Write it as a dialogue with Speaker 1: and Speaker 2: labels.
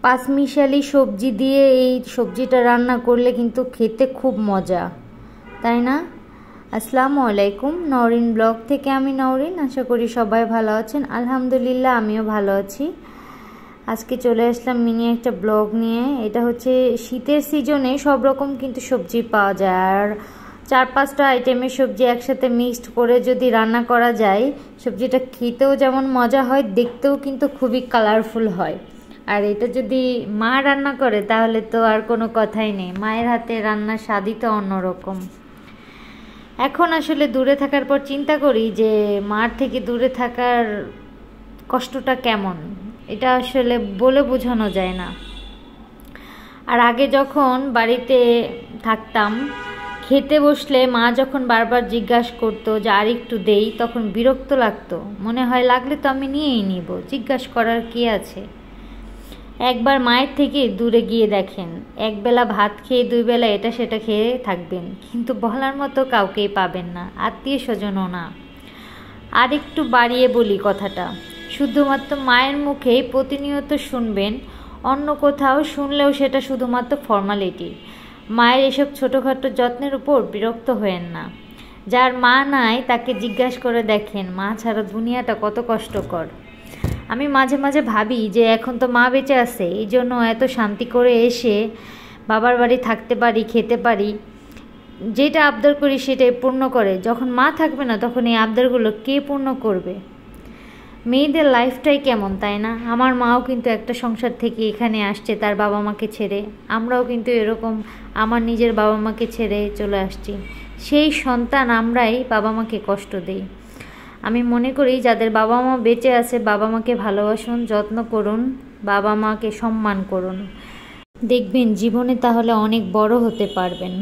Speaker 1: পাঁচমিশালি সবজি দিয়ে এই সবজিটা রান্না করলে কিন্তু খেতে খুব মজা, তাই না? আসসালামু আলাইকুম, নওরিন ব্লগ থেকে আমি নওরিন। আশা করি সবাই ভালো আছেন। আলহামদুলিল্লাহ আমিও ভালো আছি। আজকে চলে আসলাম মিনি একটা ব্লগ নিয়ে। এটা হচ্ছে শীতের সিজনে সব রকম কিন্তু সবজি পাওয়া যায়, আর 4-5টা আইটেমের সবজি একসাথে মিক্সড করে যদি রান্না করা যায়, সবজিটা খেতেও যেমন মজা হয়, দেখতেও কিন্তু খুবই কালারফুল হয়। আর এটা যদি মা রান্না করে তাহলে তো আর কোনো কথাই নেই, মায়ের হাতে রান্নার স্বাদই তো অন্যরকম। এখন আসলে দূরে থাকার পর চিন্তা করি যে মার থেকে দূরে থাকার কষ্টটা কেমন, এটা আসলে বলে বোঝানো যায় না। আর আগে যখন বাড়িতে থাকতাম, খেতে বসলে মা যখন বারবার জিজ্ঞাসা করতো যে আর একটু দেই, তখন বিরক্ত লাগতো। মনে হয় লাগলে তো আমি নিয়েই নিব, জিজ্ঞাসা করার কি আছে। একবার মায়ের থেকে দূরে গিয়ে দেখেন, একবেলা ভাত খেয়ে 2 বেলা এটা সেটা খেয়ে থাকবেন, কিন্তু বলার মতো কাউকেই পাবেন না, আত্মীয় স্বজনও না। আর একটু বাড়িয়ে বলি কথাটা, শুধুমাত্র মায়ের মুখেই প্রতিনিয়ত শুনবেন, অন্য কোথাও শুনলেও সেটা শুধুমাত্র ফর্মালিটি। মায়ের এসব ছোটোখাটো যত্নের উপর বিরক্ত হয়েন না। যার মা নাই তাকে জিজ্ঞাসা করে দেখেন মা ছাড়া দুনিয়াটা কত কষ্টকর। আমি মাঝে মাঝে ভাবি যে এখন তো মা বেঁচে আছে, এই জন্য এত শান্তি করে এসে বাবার বাড়ি থাকতে পারি, খেতে পারি, যেটা আবদার করি সেটাই পূর্ণ করে। যখন মা থাকবে না তখন এই আবদারগুলো কে পূর্ণ করবে? মেয়েদের লাইফটাই কেমন, তাই না? আমার মাও কিন্তু একটা সংসার থেকে এখানে আসছে তার বাবা মাকে ছেড়ে, আমরাও কিন্তু এরকম আমার নিজের বাবা মাকে ছেড়ে চলে আসছি। সেই সন্তান আমরাই বাবা মাকে কষ্ট দেই। আমি মনে করি যাদের বাবা মা বেঁচে আছে, বাবা মাকে ভালোবাসুন, যত্ন করুন, বাবা মাকে সম্মান করুন, দেখবেন জীবনে তাহলে অনেক বড় হতে পারবেন।